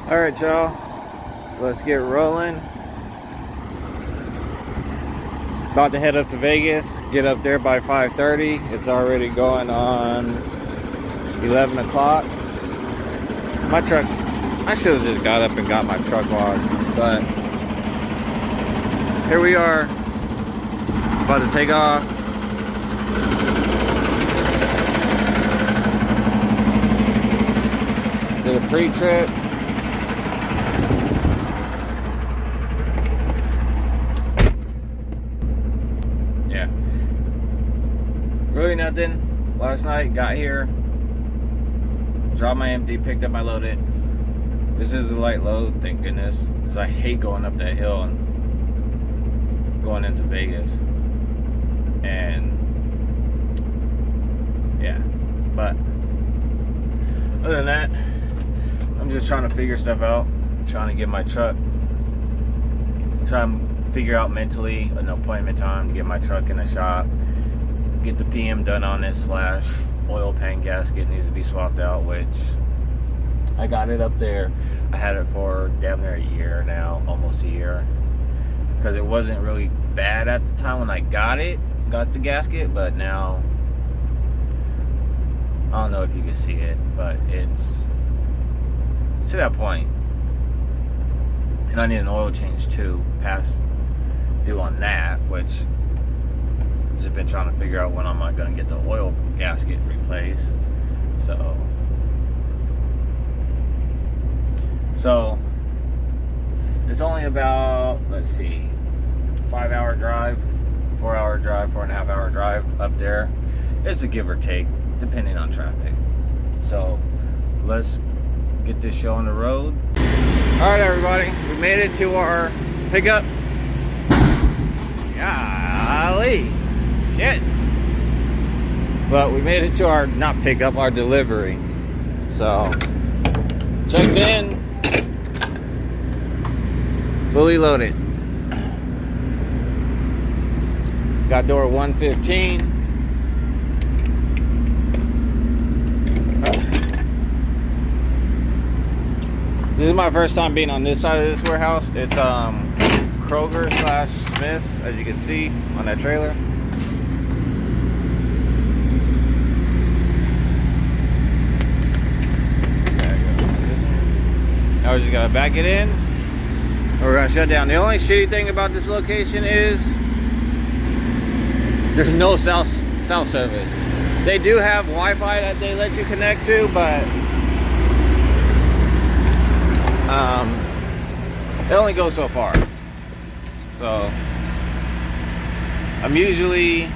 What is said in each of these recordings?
Alright, y'all. Let's get rolling. About to head up to Vegas. Get up there by 5:30. It's already going on 11 o'clock. My truck, I should have just got up and got my truck washed. But here we are. About to take off. Did a pre-trip. Yeah. Really nothing. Last night, got here. Dropped my empty, picked up my loaded. This is a light load, thank goodness. Because I hate going up that hill and going into Vegas. And yeah. But other than that, I'm just trying to figure stuff out, trying to get my truck, trying to figure out mentally an appointment time to get my truck in the shop, get the PM done on it, / oil pan gasket needs to be swapped out, which I got it up there. I had it for damn near a year now, almost a year, because it wasn't really bad at the time when I got the gasket, but now, I don't know if you can see it, but it's to that point. And I need an oil change too, past due on that, which I've just been trying to figure out when I'm going to get the oil gasket replaced. So it's only about, let's see, 5-hour drive, 4-hour drive, 4.5-hour drive up there. It's a give or take, depending on traffic. So let's get this show on the road. Alright, everybody, we made it to our pickup. Golly, shit. But we made it to our, not pickup, our delivery. So, checked in, fully loaded. Got door 115. This is my first time being on this side of this warehouse. It's Kroger / Smith's, as you can see on that trailer. Now we just gotta back it in. We're gonna shut down. The only shitty thing about this location is there's no cell service. They do have Wi-Fi that they let you connect to, but it only goes so far. So I'm usually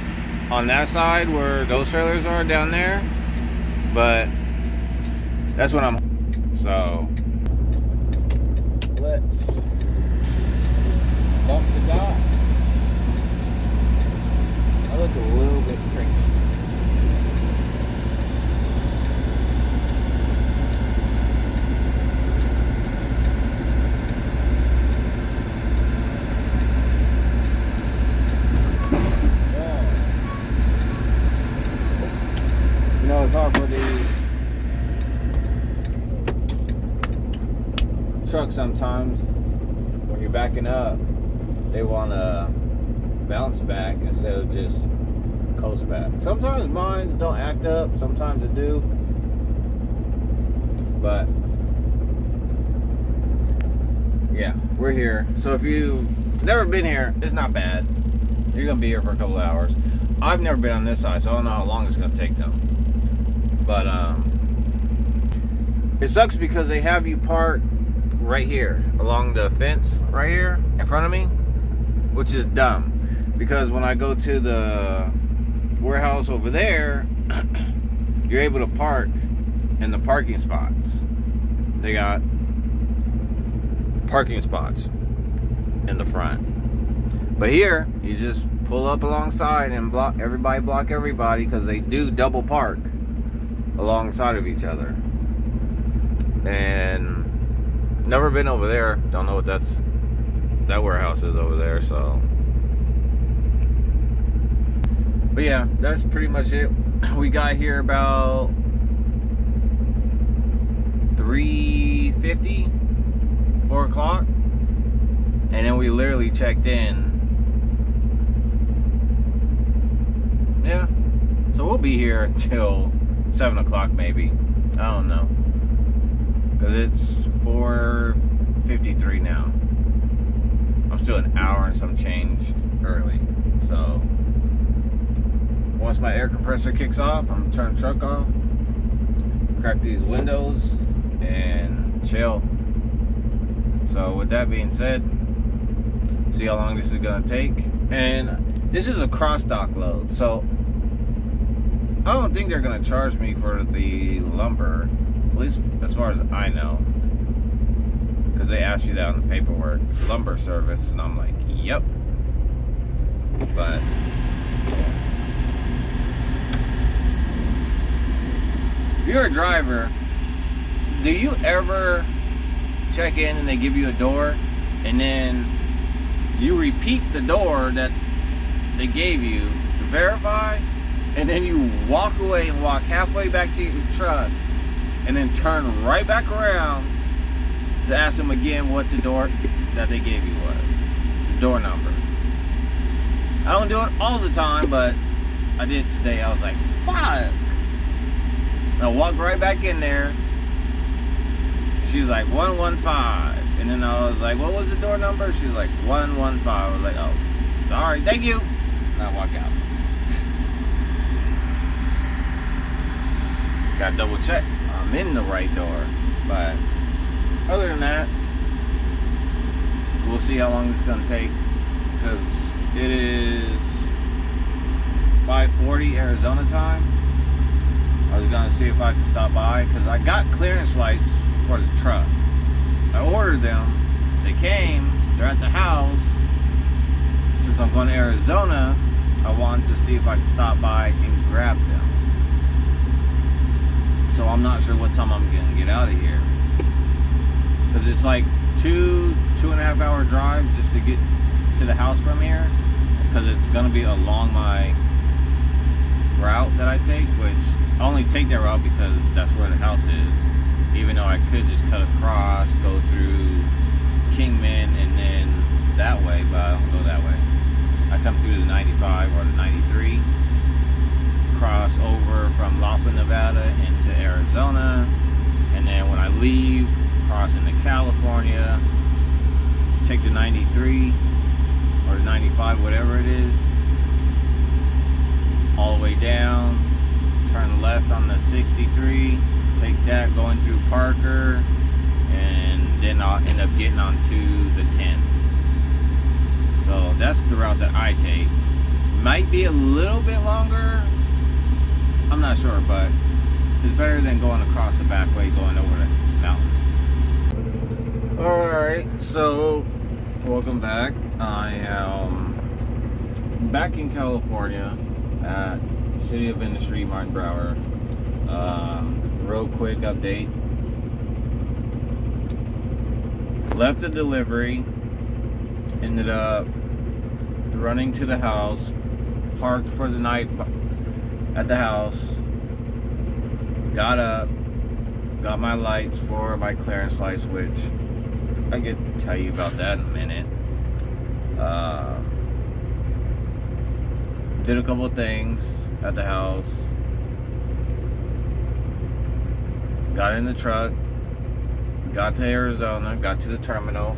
on that side where those trailers are down there, but that's when I'm. So let's bump the dock. I look a little bit cranky. It's hard for these trucks sometimes when you're backing up. They want to bounce back instead of just coast back. Sometimes mines don't act up, sometimes it do, but yeah, we're here. So if you've never been here, it's not bad. You're gonna be here for a couple of hours. I've never been on this side, so I don't know how long it's gonna take them. But it sucks because they have you park right here along the fence right here in front of me, which is dumb, because when I go to the warehouse over there, you're able to park in the parking spots. They got parking spots in the front, but here you just pull up alongside and block everybody because they do double park alongside of each other. And never been over there, don't know what that warehouse is over there. So but yeah, that's pretty much it. We got here about 3:50 4 o'clock, and then we literally checked in. Yeah, so we'll be here until 7 o'clock maybe. I don't know, because it's 4:53 now. I'm still an hour and some change early. So once my air compressor kicks off, I'm gonna turn the truck off, crack these windows, and chill. So with that being said, see how long this is gonna take. And this is a cross-dock load, so I don't think they're gonna charge me for the lumber, at least as far as I know, because they asked you that on the paperwork, lumber service, and I'm like, yep. But if you're a driver, do you ever check in and they give you a door, and then you repeat the door that they gave you to verify, and then you walk away and walk halfway back to your truck, and then turn right back around to ask them again what the door that they gave you was, the door number? I don't do it all the time, but I did today. I was like, fuck. I walked right back in there. She was like 115, and then I was like, what was the door number? She was like 115. I was like, oh, sorry, thank you. And I walk out. Gotta double check I'm in the right door. But other than that, we'll see how long this is gonna take, because it is 5:40 Arizona time. I was gonna see if I could stop by, because I got clearance lights for the truck. I ordered them, they came, they're at the house. Since I'm going to Arizona, I wanted to see if I could stop by and grab them. So I'm not sure what time I'm gonna get out of here, because it's like 2.5 hour drive just to get to the house from here, because it's gonna be along my route that I take, which I only take that route because that's where the house is, even though I could just cut across, go through Kingman and then that way, but I don't go that way. I come through the 95 or the 93, cross over from Laughlin, Nevada into Arizona, and then when I leave, cross into California, take the 93 or the 95, whatever it is, all the way down, turn left on the 63, take that going through Parker, and then I'll end up getting onto the 10. So that's the route that I take. Might be a little bit longer, I'm not sure, but it's better than going across the back way, going over the mountain. Alright, so welcome back. I am back in California at City of Industry, Martin Brower. Real quick update. Left a delivery, ended up running to the house, parked for the night at the house, got up, got my lights for my clearance lights, which I could tell you about that in a minute. Did a couple of things at the house, got in the truck, got to Arizona, got to the terminal.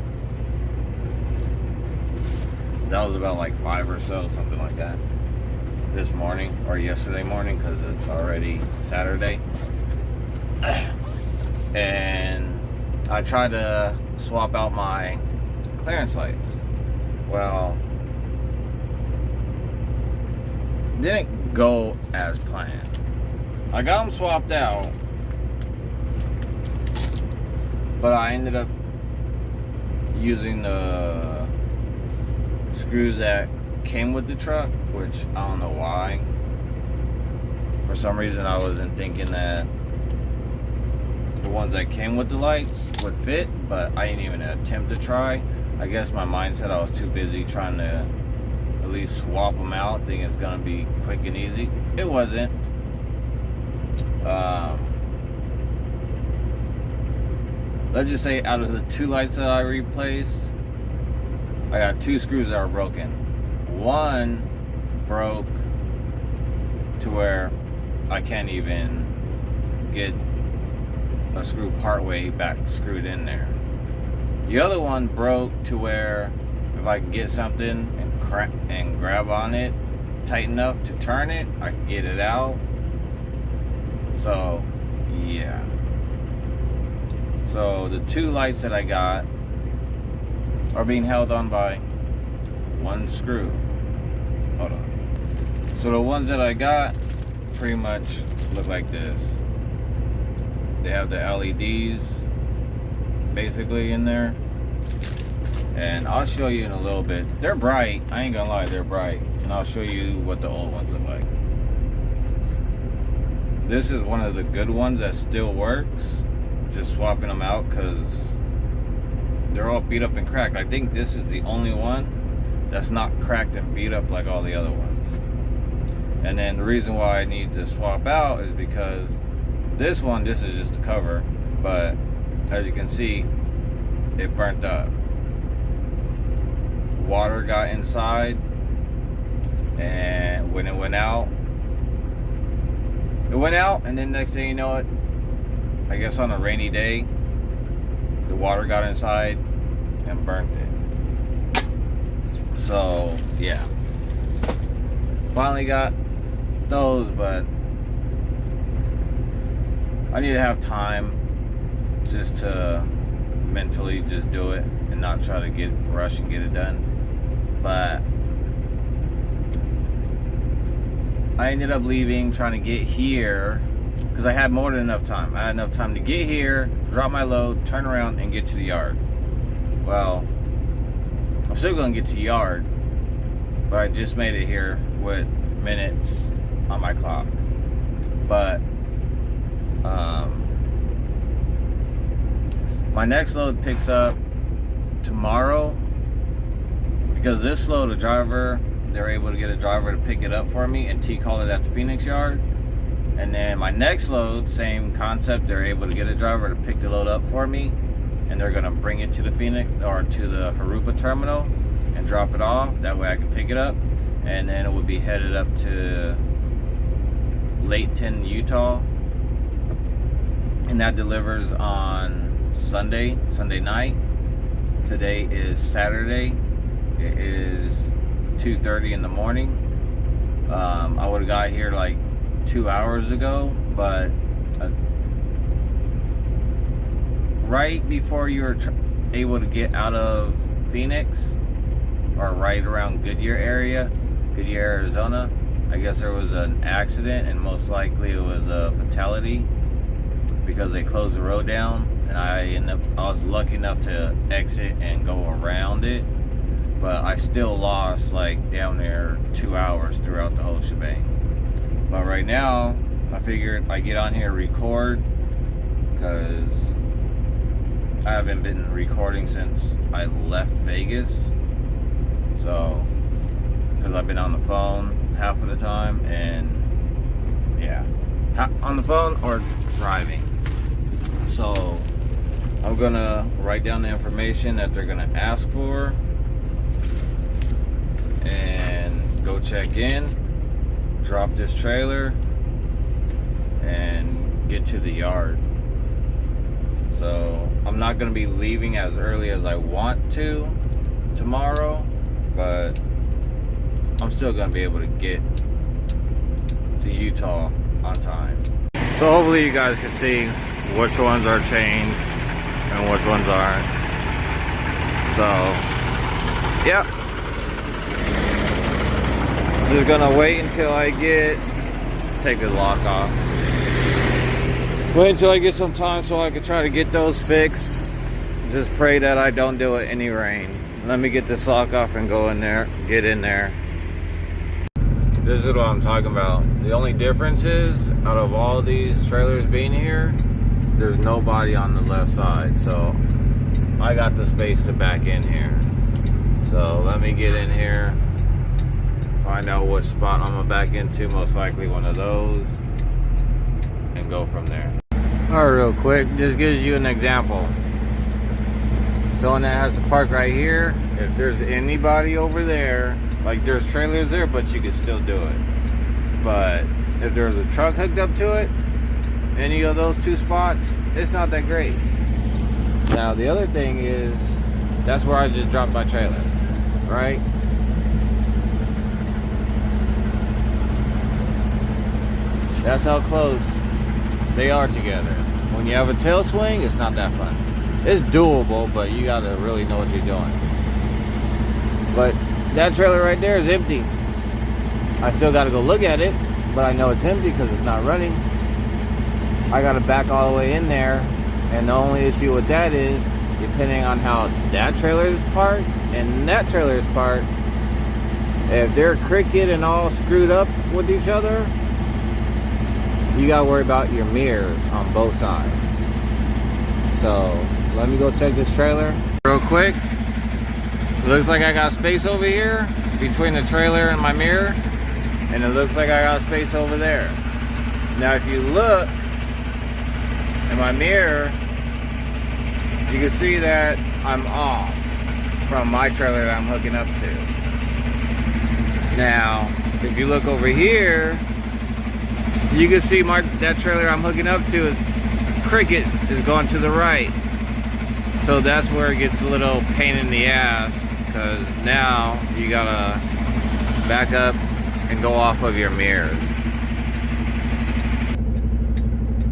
That was about like 5 or so, something like that, this morning or yesterday morning, because it's already Saturday. And I tried to swap out my clearance lights. Well, didn't go as planned. I got them swapped out, but I ended up using the screws that came with the truck, which I don't know why. For some reason I wasn't thinking that the ones that came with the lights would fit, but I didn't even attempt to try. I guess my mind said I was too busy trying to at least swap them out, thinking it's gonna be quick and easy. It wasn't. let's just say out of the 2 lights that I replaced, I got 2 screws that are broken. One broke to where I can't even get a screw partway back screwed in there. The other one broke to where if I can get something and grab on it tight enough to turn it, I can get it out. So yeah, so the 2 lights that I got are being held on by 1 screw. Hold on. So the ones that I got pretty much look like this. They have the LEDs basically in there, and I'll show you in a little bit. They're bright, I ain't gonna lie, they're bright, and I'll show you what the old ones look like. This is one of the good ones that still works. Just swapping them out because they're all beat up and cracked. I think this is the only one that's not cracked and beat up like all the other ones. And then the reason why I need to swap out is because this is just a cover, but as you can see, it burnt up. Water got inside, and when it went out, and then next thing you know it, I guess on a rainy day, the water got inside and burnt it. So yeah, finally got those, but I need to have time just to mentally just do it and not try to rush and get it done. But I ended up leaving, trying to get here because I had more than enough time. I had enough time to get here, drop my load, turn around, and get to the yard. Well, I'm still gonna get to the yard, but I just made it here with minutes on my clock. But my next load picks up tomorrow, because this load, a driver, they're able to get a driver to pick it up for me and T-call it at the Phoenix yard. And then my next load, same concept, they're able to get a driver to pick the load up for me, and they're gonna bring it to the Phoenix or to the Harupa terminal and drop it off. That way I can pick it up, and then it would be headed up to Layton, Utah, and that delivers on Sunday night. Today is Saturday. It is 2:30 in the morning. I would have got here like 2 hours ago, but right before you were able to get out of Phoenix, or right around Goodyear, Arizona, I guess there was an accident, and most likely it was a fatality because they closed the road down. And I was lucky enough to exit and go around it, but I still lost like down there 2 hours throughout the whole shebang. But right now, I figured I get on here and record, because I haven't been recording since I left Vegas. So, because I've been on the phone half of the time, and yeah, on the phone or driving. So I'm gonna write down the information that they're gonna ask for and go check in, drop this trailer, and get to the yard. So I'm not gonna be leaving as early as I want to tomorrow, but I'm still gonna be able to get to Utah on time. So hopefully you guys can see which ones are changed and which ones aren't. So yeah, just gonna wait until I take the lock off. Wait until I get some time so I can try to get those fixed. Just pray that I don't do it any rain. Let me get this lock off and go in there, get in there. This is what I'm talking about. The only difference is, out of all these trailers being here, there's nobody on the left side. So I got the space to back in here. So let me get in here, find out what spot I'm gonna back into, most likely one of those, and go from there. Alright, real quick, just gives you an example. someone that has to park right here, if there's anybody over there, like there's trailers there, but you can still do it. But if there's a truck hooked up to it, any of those two spots, it's not that great. Now the other thing is, that's where I just dropped my trailer, right? That's how close they are together. When you have a tail swing, it's not that fun. It's doable, but you gotta really know what you're doing. But that trailer right there is empty. I still gotta go look at it, but I know it's empty because it's not running. I gotta back all the way in there, and the only issue with that is, depending on how that trailer is parked and that trailer is parked, if they're crooked and all screwed up with each other, you gotta worry about your mirrors on both sides. So let me go check this trailer real quick. Looks like I got space over here between the trailer and my mirror, and it looks like I got space over there. Now if you look in my mirror, you can see that I'm off from my trailer that I'm hooking up to. Now if you look over here, you can see that trailer I'm hooking up to is cricket is going to the right. So that's where it gets a little pain in the ass, because now you gotta back up and go off of your mirrors.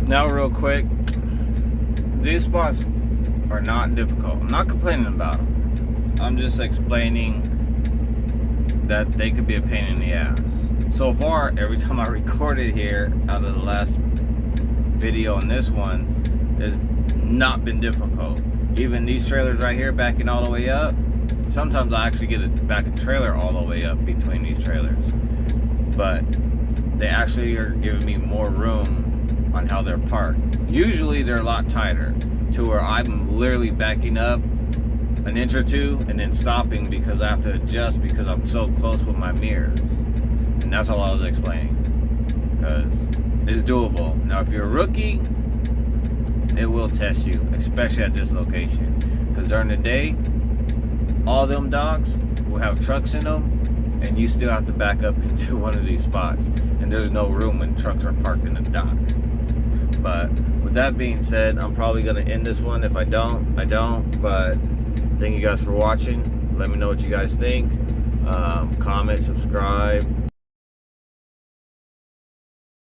Now real quick, these spots are not difficult. I'm not complaining about them. I'm just explaining that they could be a pain in the ass. So far, every time I recorded here, out of the last video and this one, has not been difficult. Even these trailers right here backing all the way up, sometimes I actually get to back a trailer all the way up between these trailers. But they actually are giving me more room on how they're parked. Usually they're a lot tighter, to where I'm literally backing up an inch or two and then stopping because I have to adjust because I'm so close with my mirrors. And that's all I was explaining, because it's doable. Now if you're a rookie, it will test you, especially at this location, because during the day all them docks will have trucks in them, and you still have to back up into one of these spots, and there's no room when trucks are parked in the dock. But with that being said, I'm probably going to end this one. If I don't, I don't. But thank you guys for watching. Let me know what you guys think. Comment, subscribe.